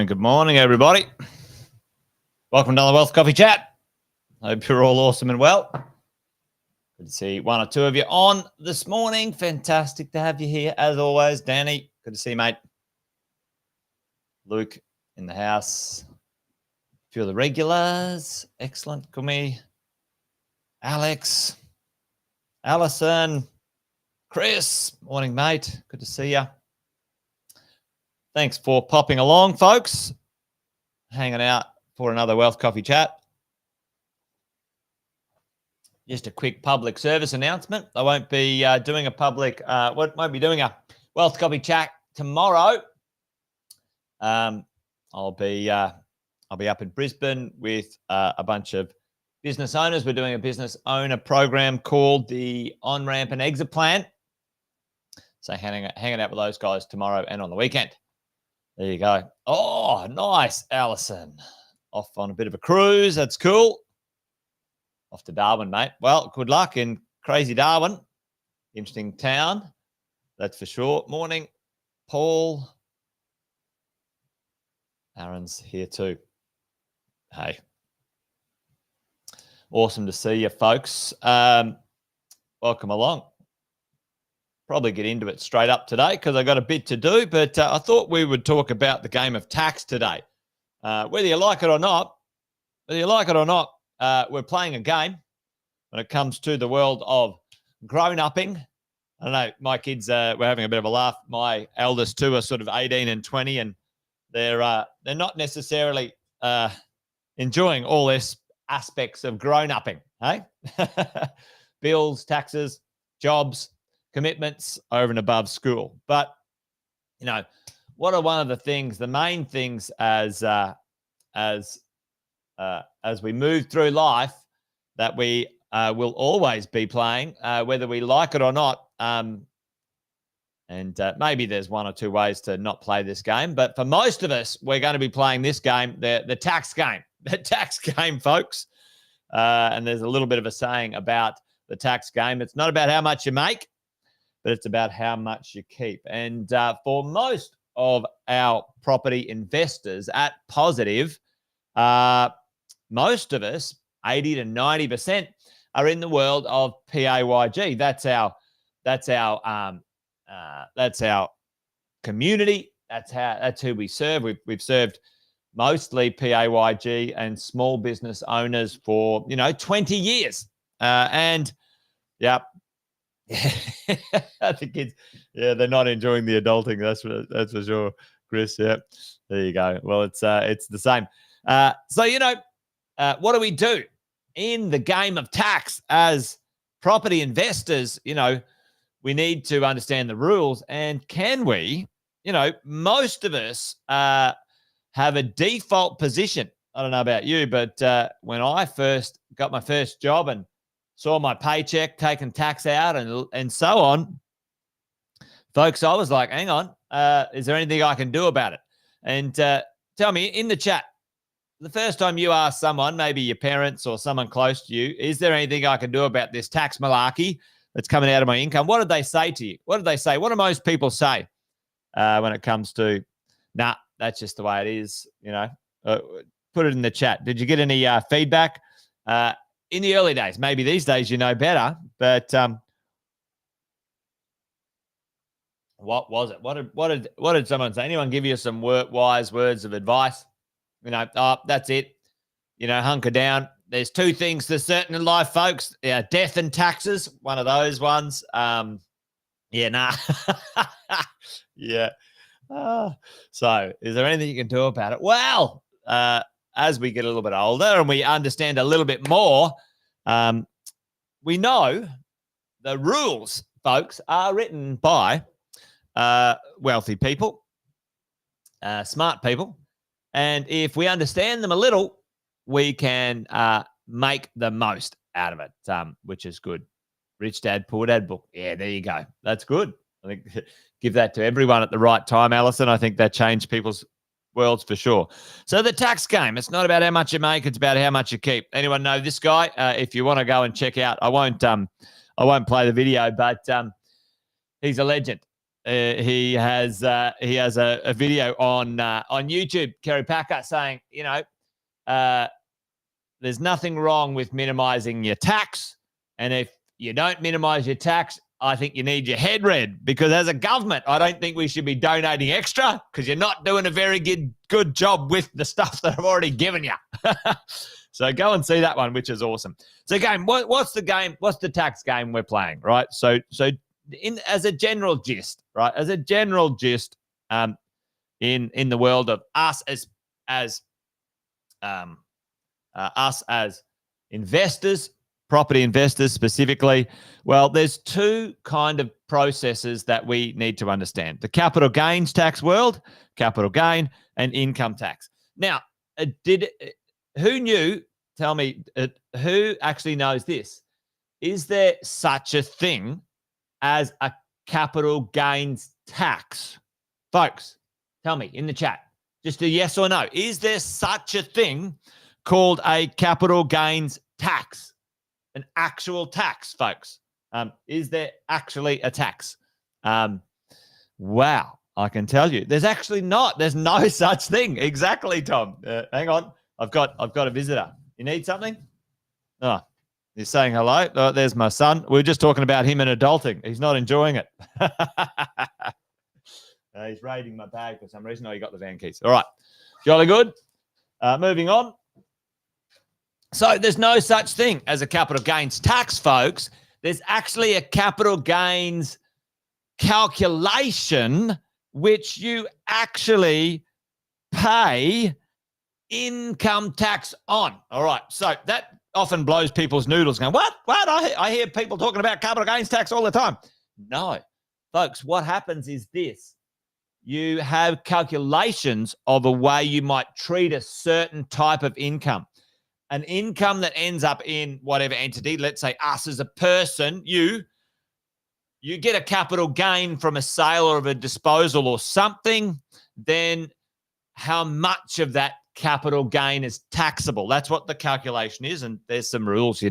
Good morning, everybody. Welcome to another Wealth Coffee Chat. Hope you're all awesome and well. Good to see one or two of you on this morning. Fantastic to have you here, as always. Danny, good to see you, mate. Luke in the house. A few of the regulars. Excellent. Kumi, Alex, Alison, Chris. Morning, mate. Good to see you. Thanks for popping along, folks. Hanging out for another Wealth Coffee Chat. Just a quick public service announcement. I won't be doing a won't be doing a Wealth Coffee Chat tomorrow. I'll be up in Brisbane with a bunch of business owners. We're doing a business owner program called the On-Ramp and Exit Plan. So hanging out with those guys tomorrow and on the weekend. There you go. Oh, nice, Alison. Off on a bit of a cruise. That's cool. Off to Darwin, mate. Well, good luck in crazy Darwin. Interesting town. That's for sure. Morning, Paul. Aaron's here too. Hey. Awesome to see you, folks. Welcome along. Probably get into it straight up today because I got a bit to do, but I thought we would talk about the game of tax today. Whether you like it or not, we're playing a game when it comes to the world of grown-upping. I don't know, my kids, we're having a bit of a laugh. My eldest two are sort of 18 and 20, and they're not necessarily enjoying all this aspects of grown-upping, hey? Bills, taxes, jobs, commitments over and above school. But, you know, what are one of the main things as we move through life that we will always be playing, whether we like it or not. And maybe there's one or two ways to not play this game. But for most of us, we're going to be playing this game, the tax game. The tax game, folks. And there's a little bit of a saying about the tax game. It's not about how much you make, but it's about how much you keep. And for most of our property investors at Positive, most of us, 80 to 90%, are in the world of PAYG. That's our community. That's who we serve. We've served mostly PAYG and small business owners for 20 years. And yeah. The kids, they're not enjoying the adulting. That's for sure, Chris. Yeah, there you go. Well, it's the same. So what do we do in the game of tax as property investors, we need to understand the rules. And can we, most of us have a default position. I don't know about you, but when I first got my first job and saw my paycheck, taking tax out and so on, folks, I was like, hang on, is there anything I can do about it? And tell me in the chat, the first time you ask someone, maybe your parents or someone close to you, is there anything I can do about this tax malarkey that's coming out of my income? What did they say to you? What did they say? What do most people say when it comes to, nah, that's just the way it is, put it in the chat. Did you get any feedback in the early days? Maybe these days you know better, but what was it? What did someone say? Anyone give you some wise words of advice? That's it. Hunker down. There's two things to certain in life, folks. Death and taxes. One of those ones. Yeah. So is there anything you can do about it? Well, as we get a little bit older and we understand a little bit more, we know the rules, folks, are written by wealthy people, smart people. And if we understand them a little, we can make the most out of it, which is good. Rich Dad, Poor Dad book. Yeah, there you go. That's good. I think give that to everyone at the right time, Alison. I think that changed people's worlds for sure. So the tax game, it's not about how much you make, it's about how much you keep. Anyone know this guy? If you want to go and check out, I won't play the video, but he's a legend. He has a video on YouTube, Kerry Packer, saying, there's nothing wrong with minimizing your tax. And if you don't minimize your tax, I think you need your head read, because as a government, I don't think we should be donating extra, because you're not doing a very good job with the stuff that I've already given you. So go and see that one, which is awesome. So game, what's the game? What's the tax game we're playing, right? So as a general gist, right? As a general gist, in the world of us as investors, property investors specifically, well, there's two kind of processes that we need to understand: the capital gains tax world, capital gain, and income tax. Now, who knew? Tell me, who actually knows this? Is there such a thing as a capital gains tax? Folks, tell me in the chat, just a yes or no. Is there such a thing called a capital gains tax? An actual tax, folks. Is there actually a tax? Wow, I can tell you, there's actually not. There's no such thing. Exactly, Tom. Hang on, I've got a visitor. You need something? Oh, he's saying hello. Oh, there's my son. We were just talking about him and adulting. He's not enjoying it. He's raiding my bag for some reason. Oh, you got the van keys. All right, jolly good. Moving on. So there's no such thing as a capital gains tax, folks. There's actually a capital gains calculation which you actually pay income tax on. All right. So that often blows people's noodles going, what? I hear people talking about capital gains tax all the time. No, folks, what happens is this. You have calculations of a way you might treat a certain type of income. An income that ends up in whatever entity, let's say us as a person, you get a capital gain from a sale or of a disposal or something, then how much of that capital gain is taxable? That's what the calculation is, and there's some rules,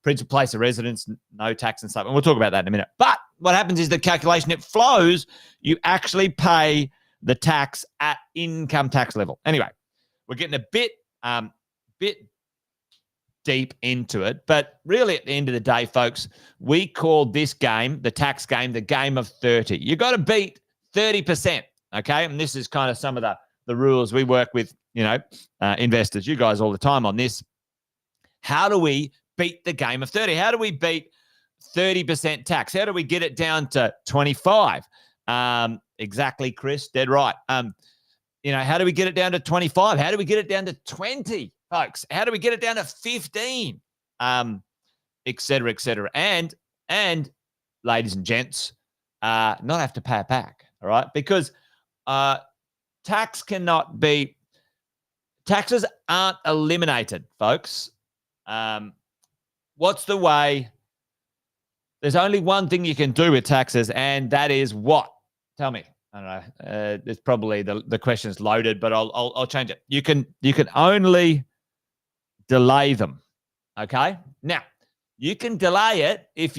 principal place of residence, no tax and stuff, and we'll talk about that in a minute. But what happens is the calculation, it flows, you actually pay the tax at income tax level. Anyway, we're getting a bit deep into it, but really at the end of the day, folks, we call this game, the tax game, the game of 30. You got to beat 30%, okay? And this is kind of some of the rules we work with, investors, you guys all the time on this. How do we beat the game of 30? How do we beat 30% tax? How do we get it down to 25? Exactly, Chris, dead right. How do we get it down to 25? How do we get it down to 20? folks? How do we get it down to 15? Et cetera, et cetera. And ladies and gents, not have to pay it back, all right? Because taxes aren't eliminated, folks. What's the way? There's only one thing you can do with taxes, and that is what? Tell me. I don't know. It's probably the question's loaded, but I'll change it. You can only delay them. Okay. Now, you can delay it if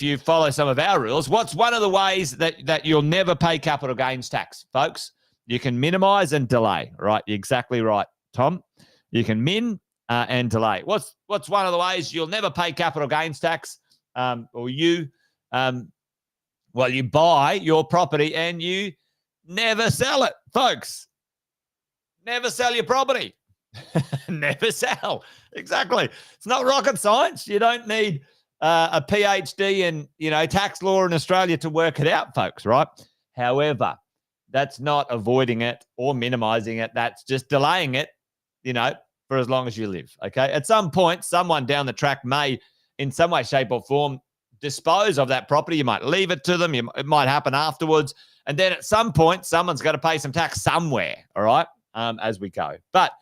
you follow some of our rules. What's one of the ways that you'll never pay capital gains tax, folks? You can minimize and delay. Right. You're exactly right, Tom. You can min and delay. What's one of the ways you'll never pay capital gains tax? You buy your property and you never sell it, folks. Never sell your property. Never sell. Exactly. It's not rocket science. You don't need a PhD in tax law in Australia to work it out, folks. Right. However, that's not avoiding it or minimizing it. That's just delaying it. For as long as you live. Okay. At some point, someone down the track may, in some way, shape, or form, dispose of that property. You might leave it to them. It might happen afterwards. And then at some point, someone's got to pay some tax somewhere. All right. As we go. But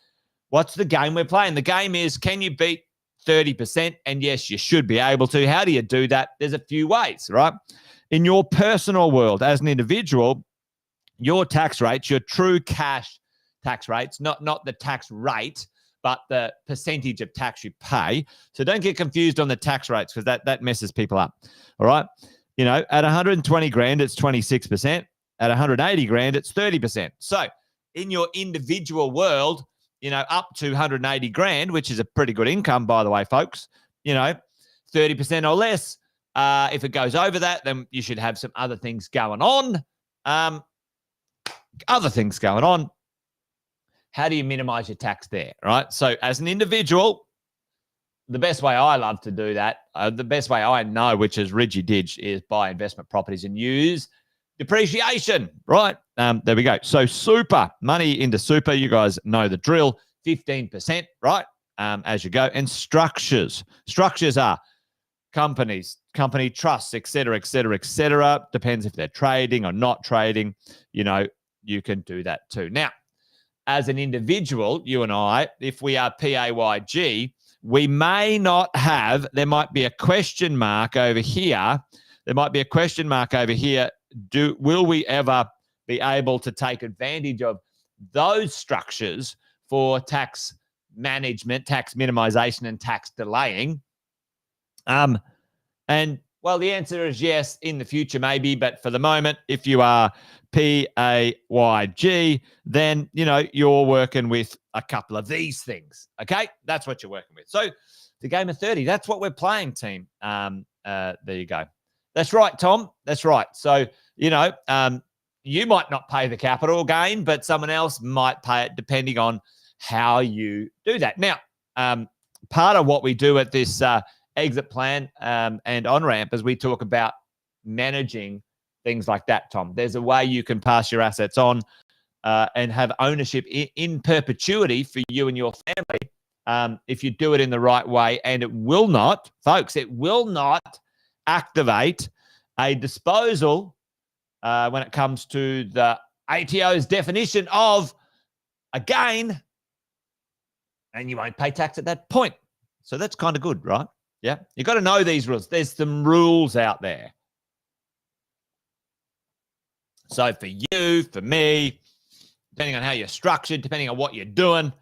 what's the game we're playing? The game is, can you beat 30%? And yes, you should be able to. How do you do that? There's a few ways, right? In your personal world, as an individual, your tax rates, your true cash tax rates, not the tax rate, but the percentage of tax you pay. So don't get confused on the tax rates, because that messes people up. All right. At 120 grand, it's 26%. At 180 grand, it's 30%. So in your individual world, up to 180 grand, which is a pretty good income, by the way, folks, 30% or less. If it goes over that, then you should have some other things going on. How do you minimize your tax there, right? So as an individual, the best way I love to do that, the best way I know, which is ridgy-dig, is buy investment properties and use depreciation, right? There we go. So super, money into super, you guys know the drill, 15%, right? As you go. And structures. Structures are companies, company trusts, et cetera, et cetera, et cetera. Depends if they're trading or not trading. You can do that too. Now, as an individual, you and I, if we are PAYG, we may not have, there might be a question mark over here. Will we ever be able to take advantage of those structures for tax management, tax minimization, and tax delaying? The answer is yes, in the future maybe, but for the moment, if you are PAYG, then, you're working with a couple of these things, okay? That's what you're working with. So the game of 30, that's what we're playing, team. There you go. That's right, Tom. That's right. So, you might not pay the capital gain, but someone else might pay it depending on how you do that. Now, part of what we do at this exit plan and on-ramp is we talk about managing things like that, Tom. There's a way you can pass your assets on and have ownership in perpetuity for you and your family if you do it in the right way. And it will not, folks, activate a disposal when it comes to the ATO's definition of a gain, and you won't pay tax at that point. So that's kind of good, right? Yeah, you got to know these rules. There's some rules out there. So for you, for me, depending on how you're structured, depending on what you're doing,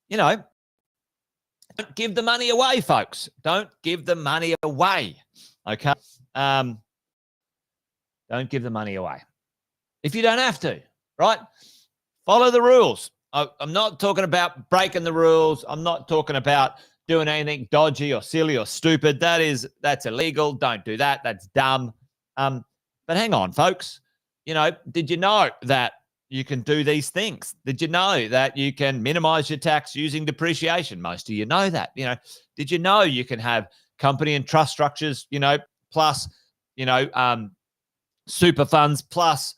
don't give the money away, folks. Don't give the money away, okay? Don't give the money away. If you don't have to, right? Follow the rules. I'm not talking about breaking the rules. I'm not talking about doing anything dodgy or silly or stupid. That's illegal. Don't do that. That's dumb. But hang on, folks. Did you know that you can do these things? Did you know that you can minimize your tax using depreciation? Most of you know that. Did you know you can have company and trust structures, plus, super funds, plus,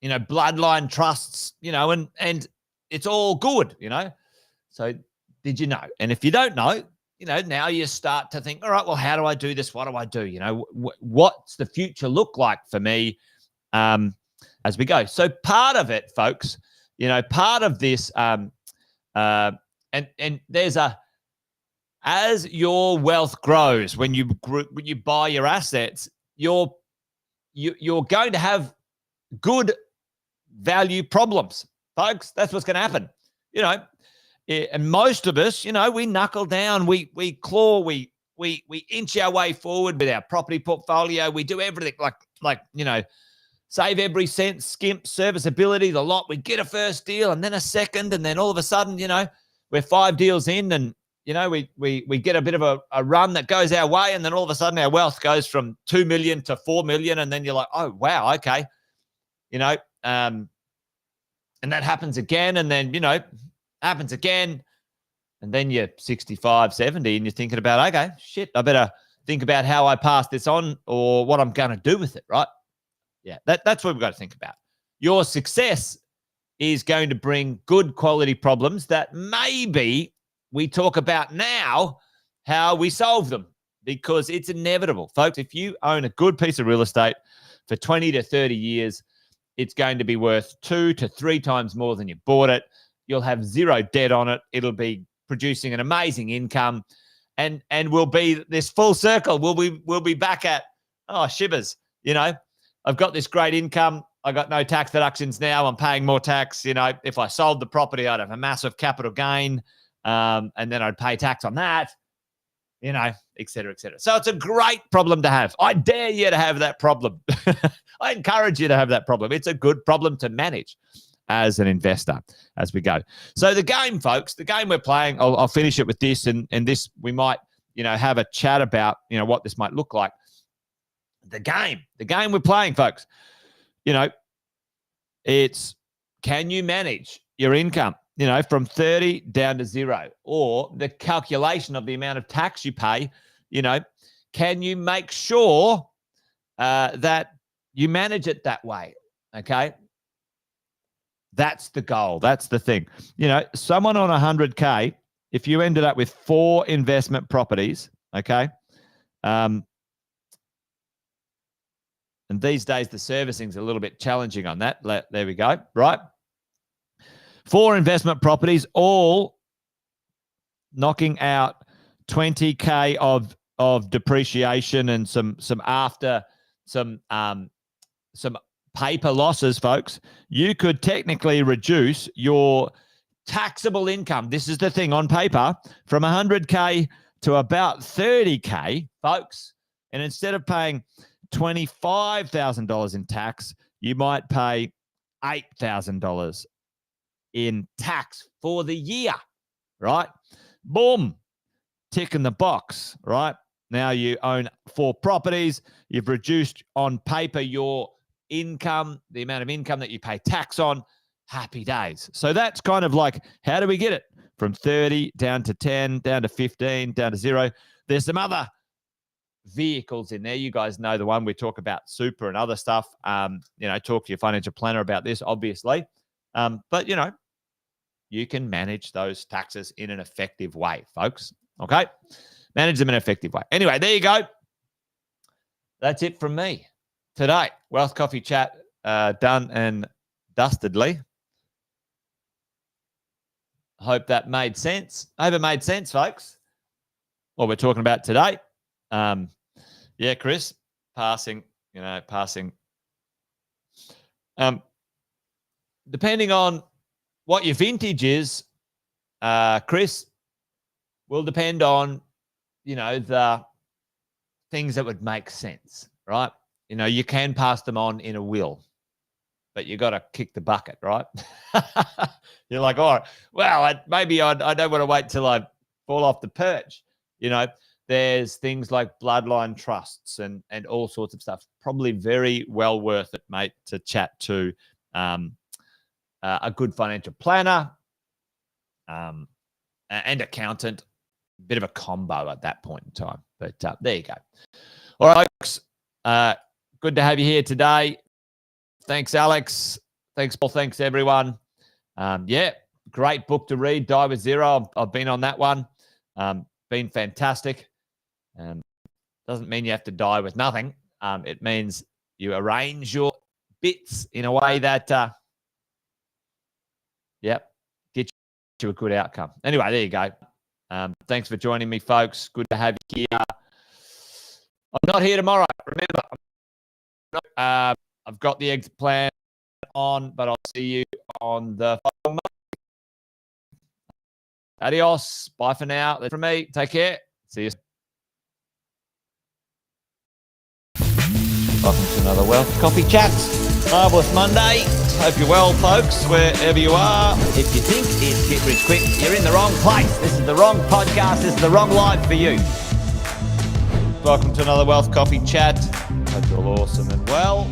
bloodline trusts, and it's all good, So did you know? And if you don't know, now you start to think, all right, well, how do I do this? What do I do? What's the future look like for me as we go? So part of it, folks, part of this, and there's as your wealth grows, when you buy your assets, you're going to have good value problems, folks. That's what's going to happen. And most of us, we knuckle down, we claw, we inch our way forward with our property portfolio. We do everything like save every cent, skimp, serviceability, the lot. We get a first deal and then a second, and then all of a sudden, we're 5 deals in, and we get a bit of a run that goes our way, and then all of a sudden our wealth goes from 2 million to 4 million, and then you're like, oh wow, okay, and that happens again, and then happens again, and then you're 65, 70, and you're thinking about, okay, shit, I better think about how I pass this on or what I'm going to do with it, right? Yeah, that's what we've got to think about. Your success is going to bring good quality problems that maybe we talk about now, how we solve them, because it's inevitable. Folks, if you own a good piece of real estate for 20 to 30 years, it's going to be worth 2 to 3 times more than you bought it. You'll have zero debt on it. It'll be producing an amazing income, and we'll be this full circle. We'll be back at, oh, shivers, I've got this great income. I got no tax deductions now. I'm paying more tax. If I sold the property, I'd have a massive capital gain, and then I'd pay tax on that, et cetera, et cetera. So it's a great problem to have. I dare you to have that problem. I encourage you to have that problem. It's a good problem to manage as an investor as we go. So the game, folks, the game we're playing, I'll finish it with this, and this we might, have a chat about, what this might look like. The game we're playing, folks, it's, can you manage your income, from 30 down to 0, or the calculation of the amount of tax you pay, can you make sure that you manage it that way? Okay. That's the goal. That's the thing. Someone on 100K, if you ended up with 4 investment properties, okay, and these days the servicing's a little bit challenging on that. There we go, right? 4 investment properties, all knocking out 20K of depreciation and some paper losses, folks. You could technically reduce your taxable income. This is the thing, on paper, from 100K to about 30K, folks. And instead of paying $25,000 in tax, you might pay $8,000 in tax for the year, right? Boom, tick in the box, right? Now you own 4 properties. You've reduced on paper your income, the amount of income that you pay tax on. Happy days. So that's kind of like, how do we get it from 30 down to 10, down to 15, down to 0? There's some other vehicles in there. You guys know the one we talk about, super and other stuff. Talk to your financial planner about this, obviously. But you can manage those taxes in an effective way, folks. Okay? Manage them in an effective way. Anyway, there you go. That's it from me today. Wealth Coffee Chat done and dustedly. Hope that made sense. I hope it made sense, folks, what we're talking about today. Yeah, Chris, passing. Depending on what your vintage is, Chris, will depend on, the things that would make sense, right? You can pass them on in a will, but you got to kick the bucket, right? You're like, all right, well, maybe I don't want to wait till I fall off the perch. There's things like bloodline trusts and all sorts of stuff. Probably very well worth it, mate, to chat to a good financial planner and accountant. Bit of a combo at that point in time. But there you go. All right, folks. Good to have you here today. Thanks, Alex. Thanks, Paul. Thanks, everyone. Yeah, Great book to read, Die with Zero. I've been on that one. Been fantastic. Doesn't mean you have to die with nothing. It means you arrange your bits in a way that, get you a good outcome. Anyway, there you go. Thanks for joining me, folks. Good to have you here. I'm not here tomorrow. Remember, I've got the exit plan on, but I'll see you on the following month. Adios. Bye for now. That's from me. Take care. See you. Welcome to another Wealth Coffee Chat. Marvellous Monday. Hope you're well, folks, wherever you are. If you think it's Get Rich Quick, you're in the wrong place. This is the wrong podcast. This is the wrong life for you. Welcome to another Wealth Coffee Chat. Hope you're all awesome and well.